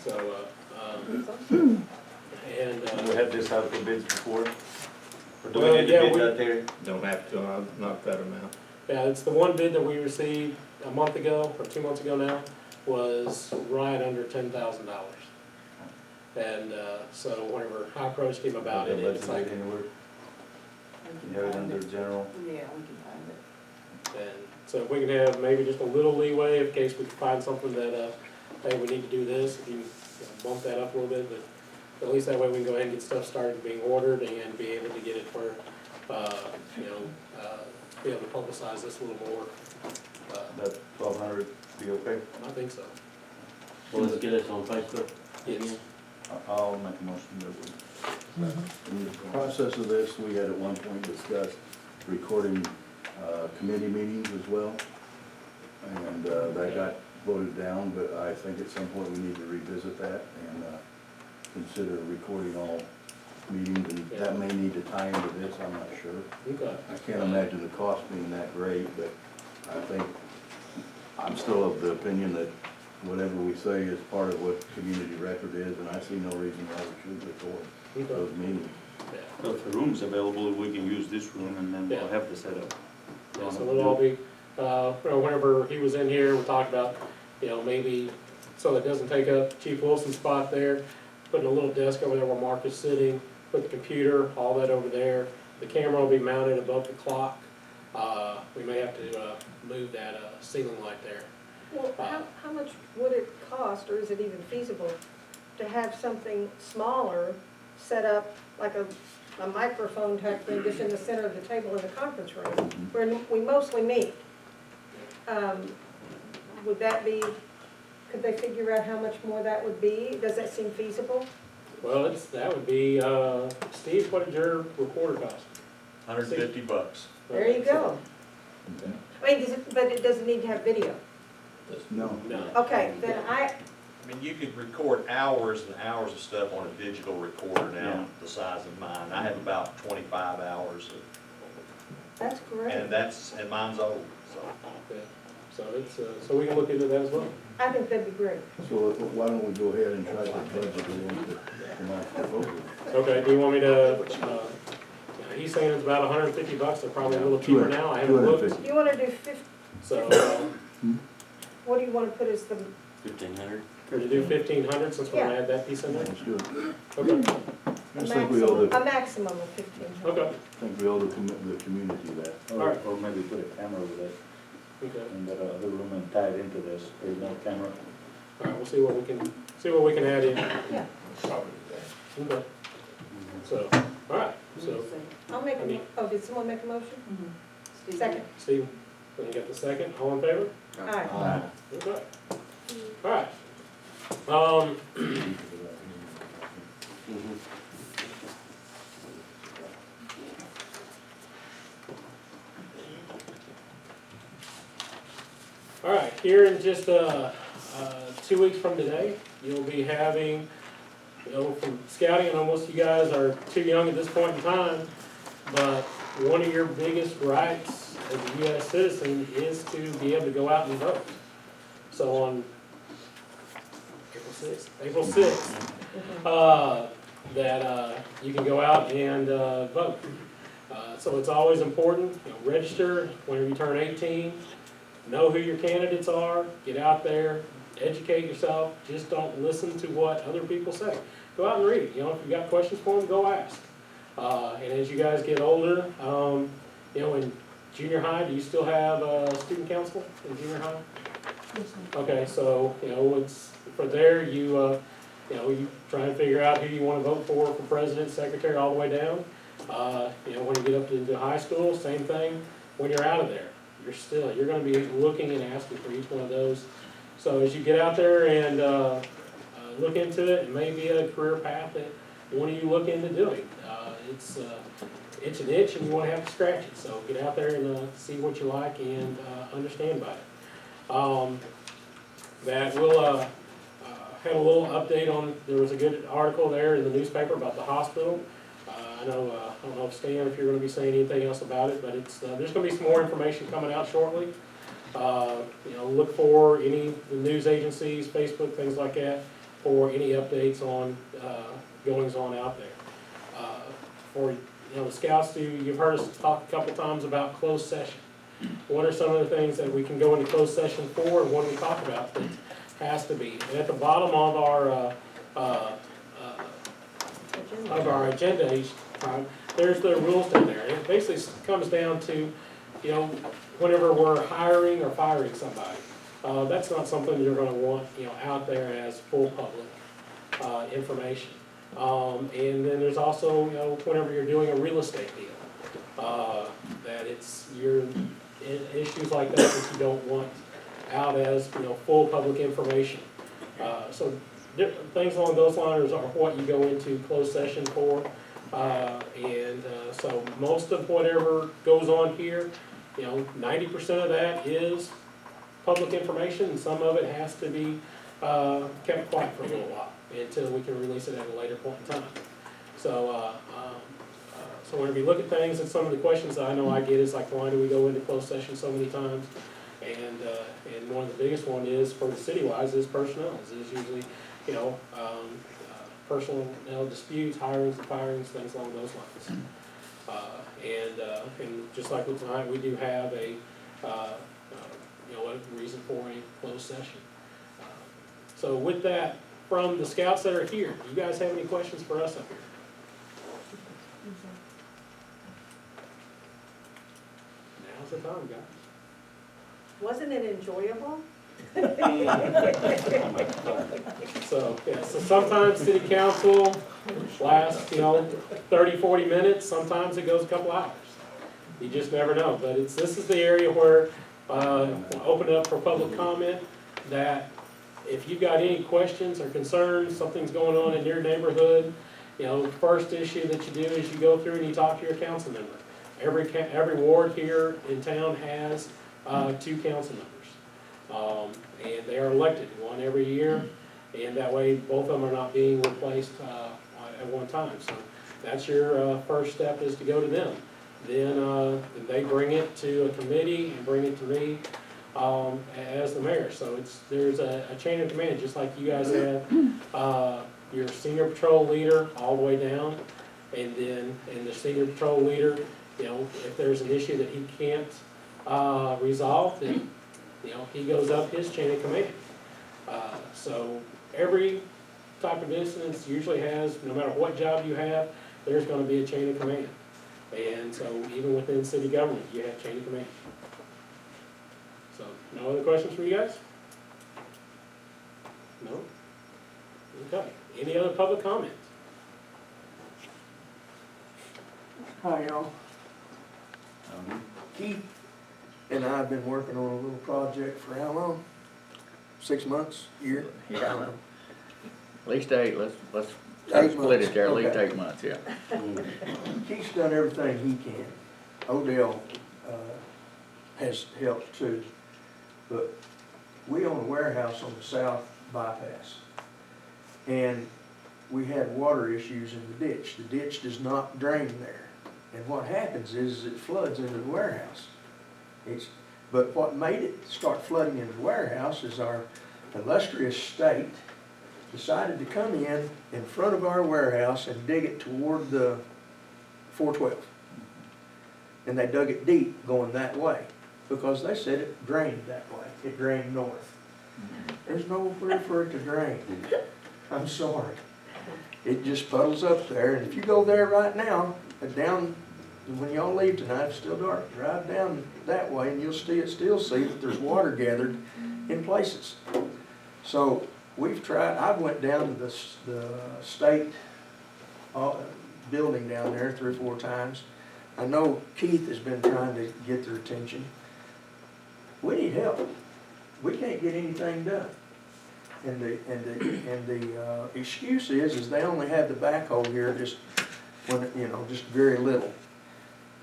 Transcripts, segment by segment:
So, and, We had this out for bids before. Or do Well, we need yeah, to bid we- out there? Don't have to, I'll knock that amount. yeah, it's the one bid that we received a month ago, or 2 months ago now, was right under $10,000. And, so whenever I approached him about it, it's like, Anywhere? We You can have it find under it. general? Yeah, we can find it. and so if we can have maybe just a little leeway in case we can find something that, hey, we need to do this, if you bump that up a little bit, but at least that way we can go ahead and get stuff started being ordered and be able to get it for, be able to publicize this a little more. That 1,200 be okay? I think so. Well, let's get us on Facebook. Yes. I'll make a motion that In the process of this, we had at one point discussed recording committee meetings as well. And that got voted down, but I think at some point we need to revisit that and consider recording all meetings. And that may need to tie into this, I'm not sure. Okay. I can't imagine the cost being that great, but I think, I'm still of the opinion that whatever we say is part of what community record is, and I see no reason why we shouldn't record Okay. those meetings. Yeah. So if the room's available, we can use this room and then we'll Yeah. have the setup. Yeah, so it'll all be, whenever he was in here, we talked about, maybe, so it doesn't take up Chief Wilson's spot there, putting a little desk over there where Mark is sitting, put the computer, all that over there. The camera will be mounted above the clock. We may have to, move that, ceiling light there. Well, how much would it cost, or is it even feasible, to have something smaller set up, like a microphone type thing, just in the center of the table in the conference room, where we mostly meet? Would that be, could they figure out how much more that would be? Does that seem feasible? Well, that would be, Steve, what did your recorder cost? $150. There you go. I mean, but it doesn't need to have video. No. No. Okay, then I mean, you could record hours and hours of stuff on a digital recorder now, the size of mine. I have about 25 hours, that's great. and mine's old, so. Yeah. So so we can look into that as well. I think that'd be great. So why don't we go ahead and try to budget it into tonight's proposal? Okay, do you want me to, he's saying it's about $150, they're probably a little cheaper now, I haven't looked. 250. You wanna do 50, So, what do you wanna put as the, 1,500. to do 1,500 since we're gonna add that piece in there? Let's do it. Okay, I just think we owe the, a maximum of 1,500? okay, think we owe the community that. Alright. Or maybe put a camera over that, okay. in that other room and tie it into this, there's no camera. All right, we'll see what we can add in. Yeah. Okay. So, all right, so, I'll make a, did someone make a motion? Steve? Second. Steve, when you got the second, all in favor? Aye. Okay. All right. All right, here in just 2 weeks from today, you'll be having, from scouting, and almost you guys are too young at this point in time, but one of your biggest rights as a U.S. citizen is to be able to go out and vote. So on April 6th, that you can go out and vote. So it's always important, register whenever you turn 18, know who your candidates are, get out there, educate yourself, just don't listen to what other people say. Go out and read, if you've got questions for them, go ask. And as you guys get older, in junior high, do you still have a student council in junior high? Okay, so, it's, for there, you try and figure out who you want to vote for president, secretary, all the way down. When you get up to high school, same thing. When you're out of there, you're gonna be looking and asking for each one of those. So as you get out there and, look into it, it may be a career path that one of you look into doing. It's an itch and you wanna have to scratch it. So get out there and, see what you like and, understand about it. That will, have a little update on, there was a good article there in the newspaper about the hospital. I don't know if Stan, if you're gonna be saying anything else about it, but it's, there's gonna be some more information coming out shortly. Look for the news agencies, Facebook, things like that, for any updates on, goings on out there. For, you know, the scouts do, you've heard us talk a couple times about closed session. What are some of the things that we can go into closed session for, and what do we talk about that has to be? And at the bottom of our agenda each time, there's the rules down there. And it basically comes down to, you know, whenever we're hiring or firing somebody, that's not something you're gonna want, you know, out there as full public information. And then there's also, you know, whenever you're doing a real estate deal, that it's issues like that you don't want out as, you know, full public information. So things along those lines are what you go into closed session for. So most of whatever goes on here, you know, 90% of that is public information, and some of it has to be kept quiet for a little while until we can release it at a later point in time. So, so whenever you look at things, and some of the questions that I know I get is like, why do we go into closed session so many times? And one of the biggest one is, for the city-wise, is personnel. Is usually, you know, personal, you know, disputes, hirings, firings, things along those lines. And just like with tonight, we do have a, you know, a reason for a closed session. So with that, from the scouts that are here, do you guys have any questions for us up here? Now's the time, guys. Wasn't it enjoyable? So, yeah, so sometimes city council lasts, you know, 30, 40 minutes, sometimes it goes a couple hours. You just never know, but this is the area where, we'll open it up for public comment, that if you've got any questions or concerns, something's going on in your neighborhood, you know, the first issue that you do is you go through and you talk to your council member. Every ward here in town has 2 council members. And they are elected, one every year, and that way both of them are not being replaced at one time. So that's your first step, is to go to them. Then they bring it to a committee and bring it to me as the mayor. So there's a chain of command, just like you guys have your senior patrol leader all the way down, and the senior patrol leader, you know, if there's an issue that he can't resolve, then, you know, he goes up his chain of command. So every type of instance usually has, no matter what job you have, there's gonna be a chain of command. And so even within city government, you have chain of command. So, no other questions from you guys? No? Okay. Any other public comment? Hi, y'all. Keith and I have been working on a little project for how long? 6 months, year? Yeah. At least 8, let's 8 split months, it there, at least okay. 8 months, yeah. Keith's done everything he can. Odell has helped too. But we own a warehouse on the south bypass. And we had water issues in the ditch. The ditch does not drain there. And what happens is it floods into the warehouse. But what made it start flooding into the warehouse is our illustrious state decided to come in front of our warehouse and dig it toward the 412. And they dug it deep going that way because they said it drained that way. It drained north. There's nowhere for it to drain. I'm sorry. It just puddles up there, and if you go there right now, down, when y'all leave tonight, it's still dark, drive down that way and you'll still see that there's water gathered in places. So we've tried, I went down to the state building down there 3 or 4 times. I know Keith has been trying to get their attention. We need help. We can't get anything done. And the excuse is they only have the backhoe here just when, you know, just very little.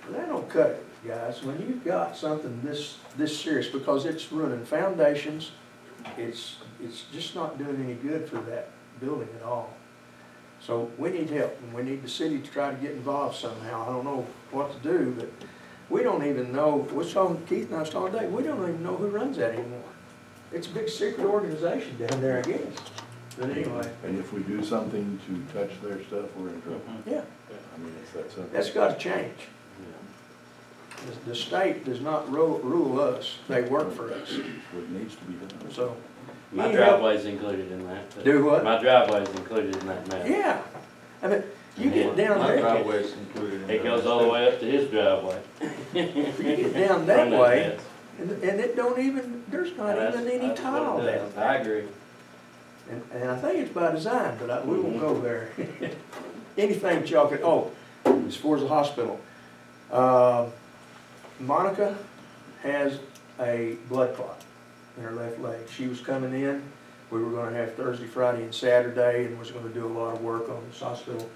But that don't cut it, guys. When you've got something this serious, because it's ruining foundations, it's just not doing any good for that building at all. So we need help, and we need the city to try to get involved somehow. I don't know what to do, but we don't even know. Keith and I was talking today. We don't even know who runs that anymore. It's a big secret organization down there, I guess. But anyway, And if we do something to touch their stuff, we're in trouble. yeah, I mean, it's that simple. that's gotta change. The state does not rule us, they work for us, What needs to be done. so. My you help- driveway's included in that. Do what? My driveway's included in that map. Yeah, I mean, you get down My there, driveway's included in It goes that. all the way up to his driveway. you get down that From way, fence. and it don't even, there's not That's- even any that's what tile it down does. there. I agree. And I think it's by design, but we won't go there. Anything that y'all could, as far as the hospital, Monica has a blood clot in her left leg. She was coming in, we were gonna have Thursday, Friday, and Saturday, and was gonna do a lot of work on this hospital.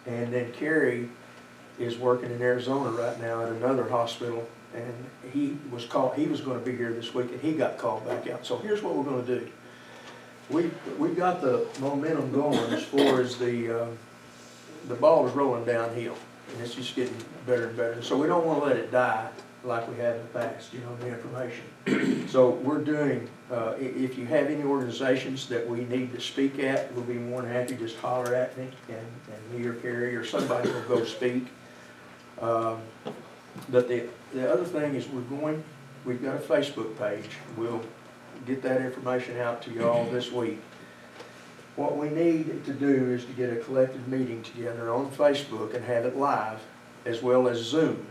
And then Kerry is working in Arizona right now at another hospital, and he was gonna be here this week, and he got called back out. So here's what we're gonna do. We've got the momentum going as far as the ball is rolling downhill, and it's just getting better and better. So we don't wanna let it die like we have in the past, the information. So we're doing, if you have any organizations that we need to speak at, we'll be more than happy, just holler at me, and me or Carrie or somebody will go speak. But the other thing is we've got a Facebook page. We'll get that information out to y'all this week. What we need to do is to get a collective meeting together on Facebook and have it live, as well as Zoom.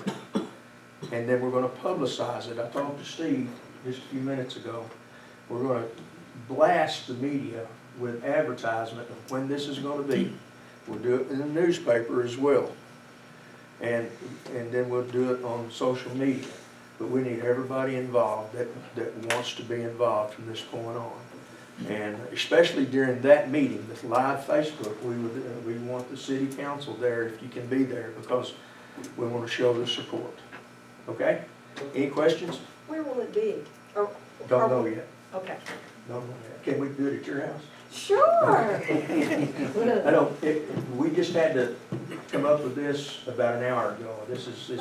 And then we're gonna publicize it. I talked to Steve just a few minutes ago. We're gonna blast the media with advertisement of when this is gonna be. We'll do it in the newspaper as well. And then we'll do it on social media. But we need everybody involved that wants to be involved from this point on. And especially during that meeting, this live Facebook, we want the city council there if you can be there, because we want to show the support. Okay? Any questions? Where will it be? Or- Don't know yet. Okay. Don't know yet. Can we do it at your house? Sure. We just had to come up with this about an hour ago. Oh,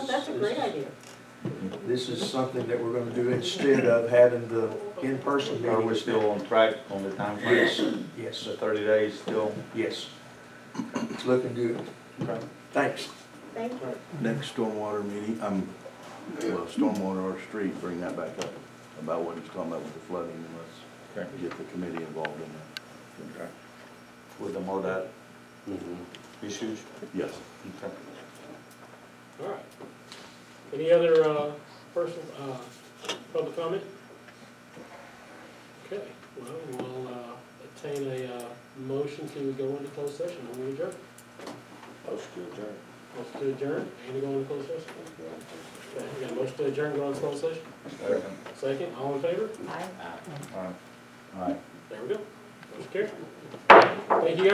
that's a great idea. This is something that we're gonna do instead of having the in-person Are we meetings. still on track on the time frame? Yes, yes, The 30 days still? yes. It's looking good. Thanks. Thank you. Next stormwater meeting, stormwater or street, bring that back up, about what he's talking about with the flooding, and let's Okay. get the committee involved in that. Okay. With the MoDOT Mhm. issues? Yes. Okay. All right. Any other public comment? Okay, well, we'll obtain a motion to go into closed session when we adjourn. Motion to adjourn. Motion to adjourn, and to go into closed session. Okay, we got a motion to adjourn, go into closed session. Second. Second, all in favor? Aye. All right. There we go. Motion carried. Thank you guys.